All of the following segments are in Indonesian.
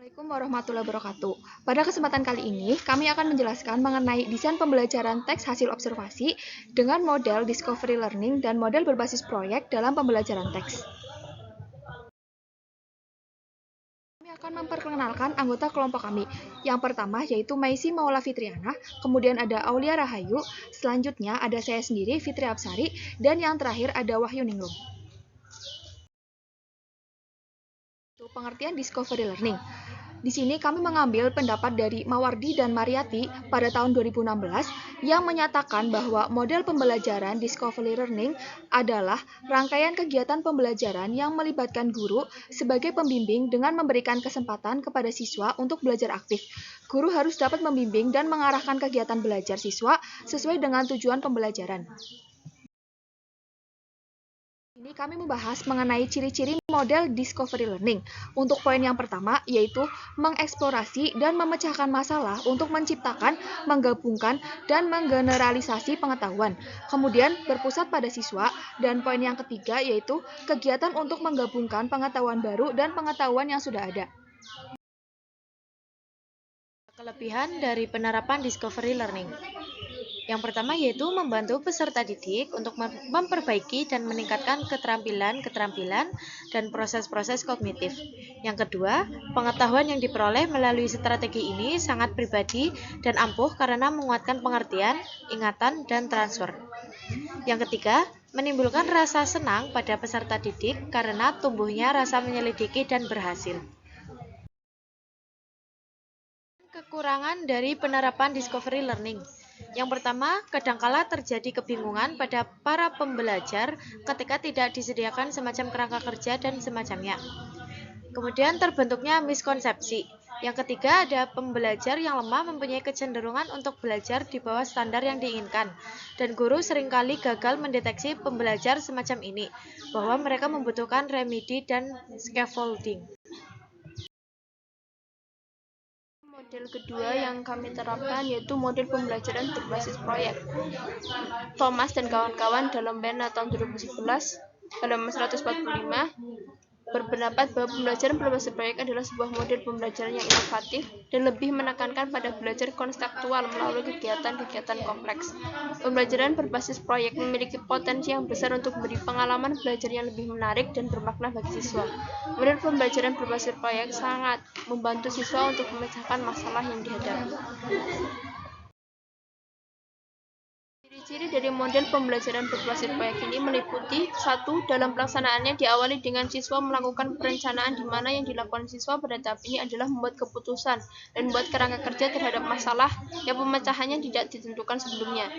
Assalamualaikum warahmatullahi wabarakatuh. Pada kesempatan kali ini, kami akan menjelaskan mengenai desain pembelajaran teks hasil observasi dengan model discovery learning dan model berbasis proyek dalam pembelajaran teks. Kami akan memperkenalkan anggota kelompok kami. Yang pertama yaitu Maisi Maula Fitriana, kemudian ada Aulia Rahayu, selanjutnya ada saya sendiri, Fitri Absari, dan yang terakhir ada Wahyu Ningrum. Pengertian discovery learning. Di sini kami mengambil pendapat dari Mawardi dan Mariati pada tahun 2016 yang menyatakan bahwa model pembelajaran discovery learning adalah rangkaian kegiatan pembelajaran yang melibatkan guru sebagai pembimbing dengan memberikan kesempatan kepada siswa untuk belajar aktif. Guru harus dapat membimbing dan mengarahkan kegiatan belajar siswa sesuai dengan tujuan pembelajaran. Ini kami membahas mengenai ciri-ciri model discovery learning. Untuk poin yang pertama yaitu mengeksplorasi dan memecahkan masalah untuk menciptakan, menggabungkan, dan menggeneralisasi pengetahuan. Kemudian berpusat pada siswa, dan poin yang ketiga yaitu kegiatan untuk menggabungkan pengetahuan baru dan pengetahuan yang sudah ada. Kelebihan dari penerapan discovery learning. Yang pertama yaitu membantu peserta didik untuk memperbaiki dan meningkatkan keterampilan dan proses-proses kognitif. Yang kedua, pengetahuan yang diperoleh melalui strategi ini sangat pribadi dan ampuh karena menguatkan pengertian, ingatan, dan transfer. Yang ketiga, menimbulkan rasa senang pada peserta didik karena tumbuhnya rasa menyelidiki dan berhasil. Kekurangan dari penerapan discovery learning. Yang pertama, kadangkala terjadi kebingungan pada para pembelajar ketika tidak disediakan semacam kerangka kerja dan semacamnya. Kemudian terbentuknya miskonsepsi. Yang ketiga, ada pembelajar yang lemah mempunyai kecenderungan untuk belajar di bawah standar yang diinginkan. Dan guru seringkali gagal mendeteksi pembelajar semacam ini, bahwa mereka membutuhkan remedi dan scaffolding. Model kedua yang kami terapkan yaitu model pembelajaran berbasis proyek. Thomas dan kawan-kawan dalam Berna tahun 2011 halaman 145 berpendapat bahwa pembelajaran berbasis proyek adalah sebuah model pembelajaran yang inovatif dan lebih menekankan pada belajar konseptual melalui kegiatan-kegiatan kompleks. Pembelajaran berbasis proyek memiliki potensi yang besar untuk memberi pengalaman belajar yang lebih menarik dan bermakna bagi siswa. Model pembelajaran berbasis proyek sangat membantu siswa untuk memecahkan masalah yang dihadapi. Ciri-ciri dari model pembelajaran berbasis proyek ini meliputi: 1. Dalam pelaksanaannya diawali dengan siswa melakukan perencanaan di mana yang dilakukan siswa pada tahap ini adalah membuat keputusan dan membuat kerangka kerja terhadap masalah yang pemecahannya tidak ditentukan sebelumnya.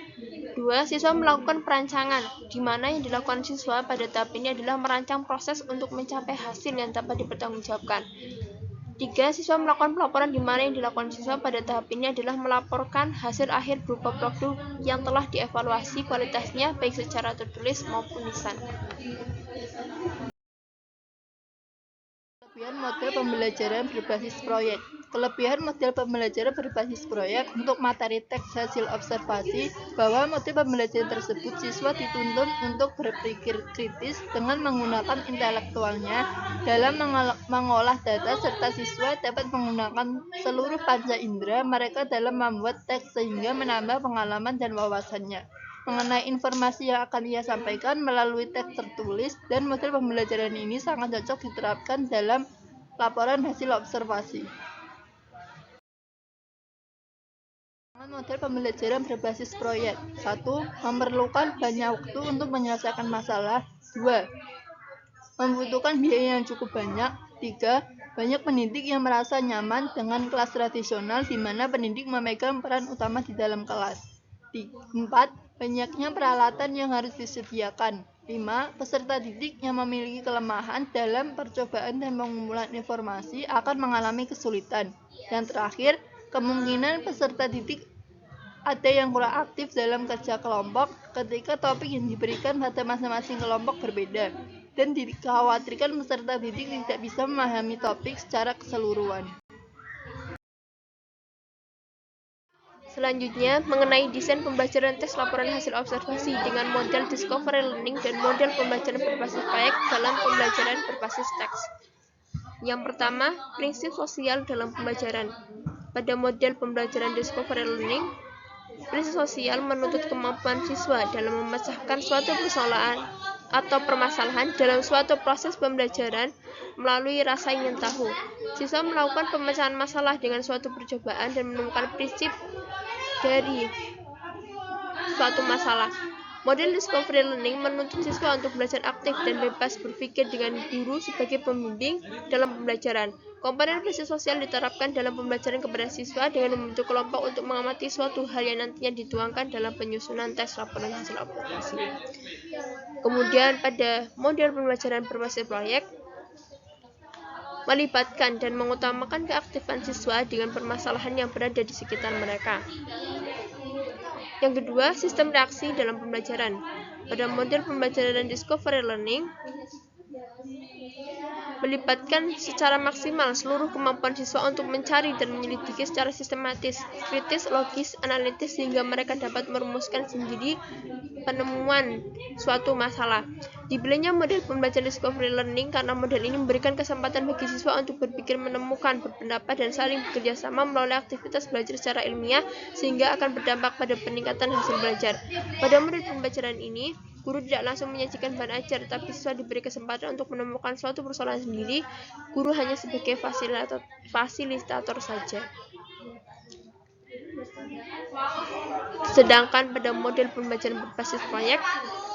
2. Siswa melakukan perancangan, di mana yang dilakukan siswa pada tahap ini adalah merancang proses untuk mencapai hasil yang dapat dipertanggungjawabkan. 3. Siswa melakukan pelaporan di mana yang dilakukan siswa pada tahap ini adalah melaporkan hasil akhir berupa produk yang telah dievaluasi kualitasnya baik secara tertulis maupun lisan. Kelebihan model pembelajaran berbasis proyek. Kelebihan model pembelajaran berbasis proyek untuk materi teks hasil observasi bahwa model pembelajaran tersebut siswa dituntun untuk berpikir kritis dengan menggunakan intelektualnya dalam mengolah data serta siswa dapat menggunakan seluruh panca indera mereka dalam membuat teks sehingga menambah pengalaman dan wawasannya mengenai informasi yang akan ia sampaikan melalui teks tertulis, dan model pembelajaran ini sangat cocok diterapkan dalam laporan hasil observasi. Model pembelajaran berbasis proyek. 1. Memerlukan banyak waktu untuk menyelesaikan masalah. 2. Membutuhkan biaya yang cukup banyak. 3. Banyak pendidik yang merasa nyaman dengan kelas tradisional di mana pendidik memegang peran utama di dalam kelas. 4. Banyaknya peralatan yang harus disediakan. 5. Peserta didik yang memiliki kelemahan dalam percobaan dan pengumpulan informasi akan mengalami kesulitan. Yang terakhir, kemungkinan peserta didik ada yang kurang aktif dalam kerja kelompok ketika topik yang diberikan pada masing-masing kelompok berbeda, dan dikhawatirkan peserta didik tidak bisa memahami topik secara keseluruhan. Selanjutnya, mengenai desain pembelajaran teks laporan hasil observasi dengan model discovery learning dan model pembelajaran berbasis proyek dalam pembelajaran berbasis teks. Yang pertama, prinsip sosial dalam pembelajaran. Pada model pembelajaran discovery learning, prinsip sosial menuntut kemampuan siswa dalam memecahkan suatu persoalan atau permasalahan dalam suatu proses pembelajaran melalui rasa ingin tahu. Siswa melakukan pemecahan masalah dengan suatu percobaan dan menemukan prinsip dari suatu masalah. Model discovery learning menuntut siswa untuk belajar aktif dan bebas berpikir dengan guru sebagai pembimbing dalam pembelajaran. Komponen prinsip sosial diterapkan dalam pembelajaran kepada siswa dengan membentuk kelompok untuk mengamati suatu hal yang nantinya dituangkan dalam penyusunan tes laporan hasil observasi. Kemudian pada model pembelajaran berbasis proyek, melibatkan dan mengutamakan keaktifan siswa dengan permasalahan yang berada di sekitar mereka. Yang kedua, sistem reaksi dalam pembelajaran. Pada model pembelajaran discovery learning, melibatkan secara maksimal seluruh kemampuan siswa untuk mencari dan menyelidiki secara sistematis, kritis, logis, analitis sehingga mereka dapat merumuskan sendiri penemuan suatu masalah. Dipilihnya model pembelajaran discovery learning karena model ini memberikan kesempatan bagi siswa untuk berpikir, menemukan, berpendapat, dan saling bekerja sama melalui aktivitas belajar secara ilmiah sehingga akan berdampak pada peningkatan hasil belajar. Pada model pembelajaran ini, guru tidak langsung menyajikan bahan ajar, tapi siswa diberi kesempatan untuk menemukan suatu persoalan sendiri. Guru hanya sebagai fasilitator saja. Sedangkan pada model pembelajaran berbasis proyek,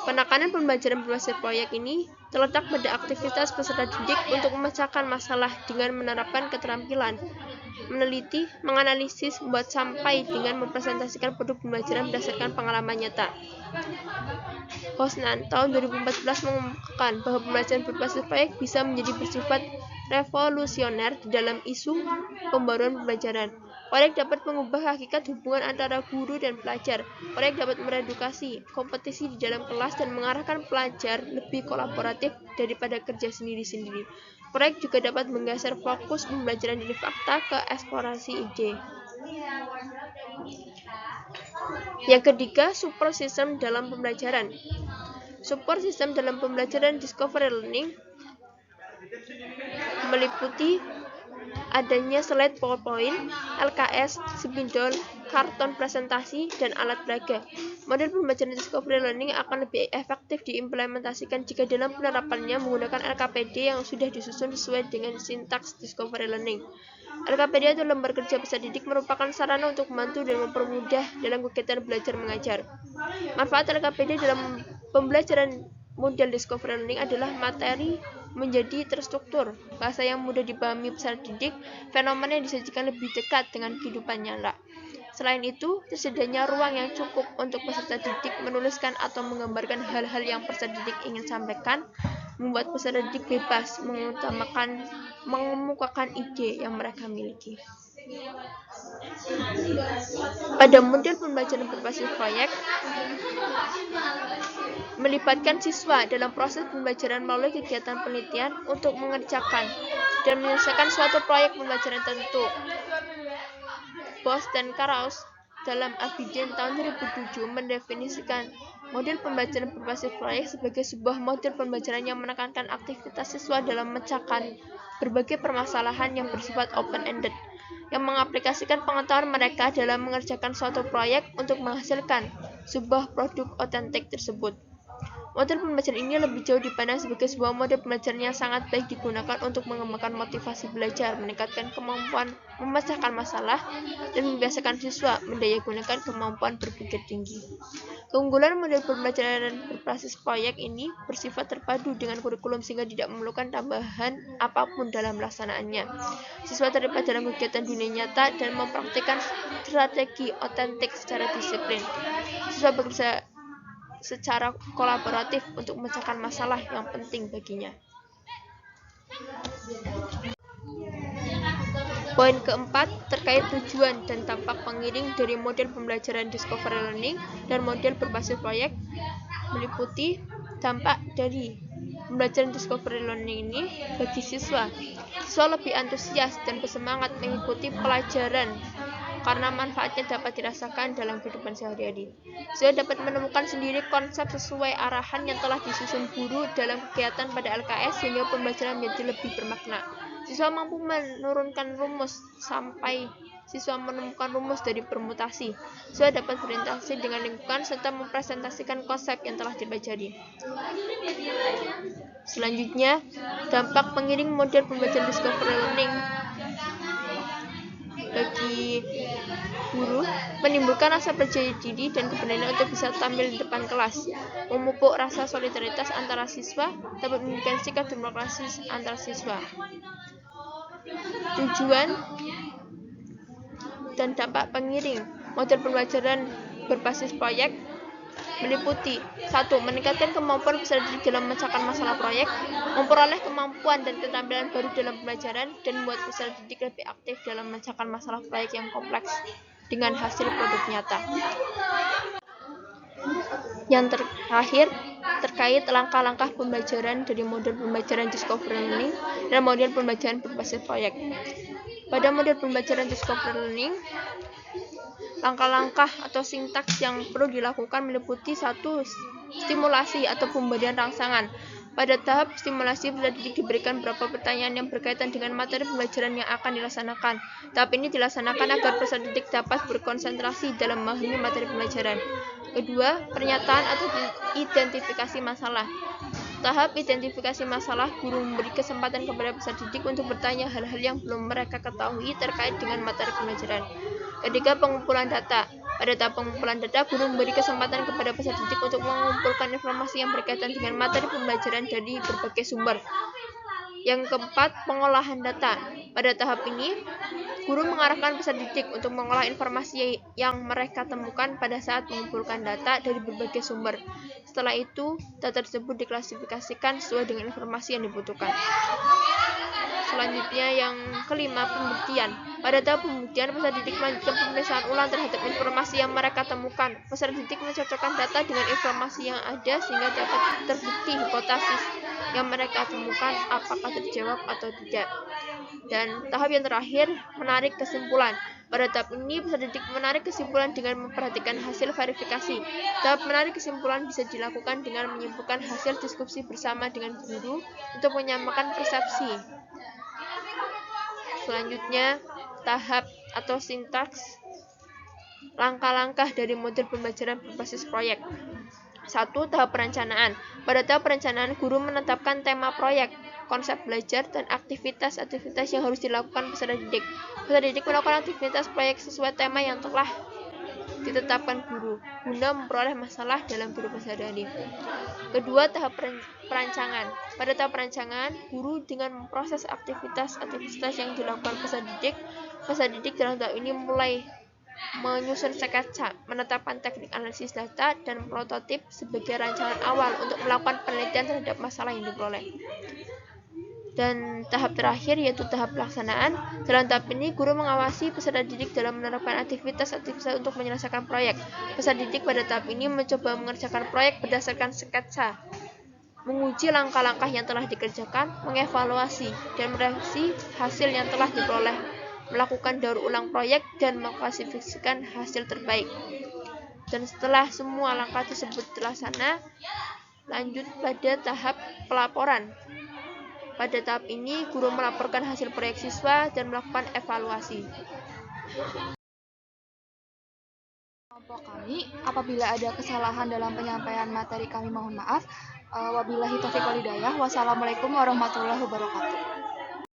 penekanan pembelajaran berbasis proyek ini terletak pada aktivitas peserta didik untuk memecahkan masalah dengan menerapkan keterampilan meneliti, menganalisis, membuat sampai dengan mempresentasikan produk pembelajaran berdasarkan pengalaman nyata. Hosnan tahun 2014 mengumumkan bahwa pembelajaran berbasis proyek bisa menjadi bersifat revolusioner di dalam isu pembaruan pembelajaran. Proyek dapat mengubah hakikat hubungan antara guru dan pelajar. Proyek dapat meredukasi kompetisi di dalam kelas dan mengarahkan pelajar lebih kolaboratif daripada kerja sendiri-sendiri. Proyek juga dapat menggeser fokus pembelajaran dari fakta ke eksplorasi ide. Yang ketiga, support system dalam pembelajaran. Support system dalam pembelajaran discovery learning meliputi adanya slide PowerPoint, LKS, spidol, karton presentasi, dan alat peraga. Model pembelajaran discovery learning akan lebih efektif diimplementasikan jika dalam penerapannya menggunakan LKPD yang sudah disusun sesuai dengan sintaks discovery learning. LKPD atau lembar kerja peserta didik merupakan sarana untuk membantu dan mempermudah dalam kegiatan belajar mengajar. Manfaat LKPD dalam pembelajaran model discovery learning adalah materi menjadi terstruktur, bahasa yang mudah dipahami peserta didik, fenomena yang disajikan lebih dekat dengan kehidupan nyata. Selain itu, tersedianya ruang yang cukup untuk peserta didik menuliskan atau menggambarkan hal-hal yang peserta didik ingin sampaikan, membuat peserta didik bebas mengemukakan ide yang mereka miliki. Pada model pembelajaran berbasis proyek, melibatkan siswa dalam proses pembelajaran melalui kegiatan penelitian untuk mengerjakan dan menyelesaikan suatu proyek pembelajaran tertentu. Bos dan Karaus dalam Abidin tahun 2007 mendefinisikan model pembelajaran berbasis proyek sebagai sebuah model pembelajaran yang menekankan aktivitas siswa dalam memecahkan berbagai permasalahan yang bersifat open-ended, yang mengaplikasikan pengetahuan mereka dalam mengerjakan suatu proyek untuk menghasilkan sebuah produk otentik tersebut. Model pembelajaran ini lebih jauh dipandang sebagai sebuah model pembelajaran yang sangat baik digunakan untuk mengembangkan motivasi belajar, meningkatkan kemampuan memecahkan masalah, dan membiasakan siswa mendayagunakan kemampuan berpikir tinggi. Keunggulan model pembelajaran berbasis proyek ini bersifat terpadu dengan kurikulum sehingga tidak memerlukan tambahan apapun dalam pelaksanaannya. Siswa terlibat dalam kegiatan dunia nyata dan mempraktikkan strategi otentik secara disiplin. Siswa bekerja secara kolaboratif untuk memecahkan masalah yang penting baginya. Poin keempat, terkait tujuan dan dampak pengiring dari model pembelajaran discovery learning dan model berbasis proyek, meliputi dampak dari pembelajaran discovery learning ini bagi siswa. Siswa lebih antusias dan bersemangat mengikuti pelajaran karena manfaatnya dapat dirasakan dalam kehidupan sehari-hari. Siswa dapat menemukan sendiri konsep sesuai arahan yang telah disusun guru dalam kegiatan pada LKS sehingga pembelajaran menjadi lebih bermakna. Siswa mampu menurunkan rumus sampai siswa menemukan rumus dari permutasi. Siswa dapat berinteraksi dengan lingkungan serta mempresentasikan konsep yang telah dipelajari. Selanjutnya, dampak pengiring model pembelajaran discovery learning bagi guru menimbulkan rasa percaya diri dan keberanian untuk bisa tampil di depan kelas, memupuk rasa solidaritas antara siswa, dapat memberikan sikap demokratis antar siswa. Tujuan dan dampak pengiring model pembelajaran berbasis proyek meliputi 1. Meningkatkan kemampuan peserta didik dalam memecahkan masalah proyek, memperoleh kemampuan dan keterampilan baru dalam pembelajaran, dan membuat peserta didik lebih aktif dalam memecahkan masalah proyek yang kompleks dengan hasil produk nyata. Yang terakhir, terkait langkah-langkah pembelajaran dari model pembelajaran discovery learning dan model pembelajaran berbasis proyek. Pada model pembelajaran discovery learning, langkah-langkah atau sintaks yang perlu dilakukan meliputi 1. Stimulasi atau pemberian rangsangan. Pada tahap stimulasi, peserta didik diberikan beberapa pertanyaan yang berkaitan dengan materi pembelajaran yang akan dilaksanakan. Tahap ini dilaksanakan agar peserta didik dapat berkonsentrasi dalam memahami materi pembelajaran. Kedua, pernyataan atau identifikasi masalah. Tahap identifikasi masalah, guru memberi kesempatan kepada peserta didik untuk bertanya hal-hal yang belum mereka ketahui terkait dengan materi pembelajaran. Ketiga, pengumpulan data. Pada tahap pengumpulan data, guru memberi kesempatan kepada peserta didik untuk mengumpulkan informasi yang berkaitan dengan materi pembelajaran dari berbagai sumber. Yang keempat, pengolahan data. Pada tahap ini, guru mengarahkan peserta didik untuk mengolah informasi yang mereka temukan pada saat mengumpulkan data dari berbagai sumber. Setelah itu, data tersebut diklasifikasikan sesuai dengan informasi yang dibutuhkan. Selanjutnya yang kelima, pembuktian. Pada tahap pembuktian, peserta didik melanjutkan pemeriksaan ulang terhadap informasi yang mereka temukan. Peserta didik mencocokkan data dengan informasi yang ada sehingga dapat terbukti hipotesis yang mereka temukan apakah terjawab atau tidak. Dan tahap yang terakhir, menarik kesimpulan. Pada tahap ini, peserta didik menarik kesimpulan dengan memperhatikan hasil verifikasi. Tahap menarik kesimpulan bisa dilakukan dengan menyimpulkan hasil diskusi bersama dengan guru untuk menyamakan persepsi. Selanjutnya, tahap atau sintaks langkah-langkah dari model pembelajaran berbasis proyek. 1. Tahap perencanaan. Pada tahap perencanaan, guru menetapkan tema proyek, konsep belajar, dan aktivitas-aktivitas yang harus dilakukan peserta didik. Peserta didik melakukan aktivitas proyek sesuai tema yang telah ditetapkan guru, guna memperoleh masalah dalam kehidupan sehari-hari. Kedua, tahap perancangan. Pada tahap perancangan, guru dengan memproses aktivitas-aktivitas yang dilakukan peserta didik dalam tahap ini mulai menyusun sketsa, menetapkan teknik analisis data, dan prototip sebagai rancangan awal untuk melakukan penelitian terhadap masalah yang diperoleh. Dan tahap terakhir yaitu tahap pelaksanaan. Dalam tahap ini, guru mengawasi peserta didik dalam menerapkan aktivitas-aktivitas untuk menyelesaikan proyek. Peserta didik pada tahap ini mencoba mengerjakan proyek berdasarkan sketsa, menguji langkah-langkah yang telah dikerjakan, mengevaluasi dan merevisi hasil yang telah diperoleh, melakukan daur ulang proyek, dan mengklasifikasikan hasil terbaik. Dan setelah semua langkah tersebut terlaksana, lanjut pada tahap pelaporan. Pada tahap ini, guru melaporkan hasil proyek siswa dan melakukan evaluasi. Kelompok kami, apabila ada kesalahan dalam penyampaian materi kami mohon maaf. Wabillahi taufiq wal hidayah. Wassalamualaikum warahmatullahi wabarakatuh.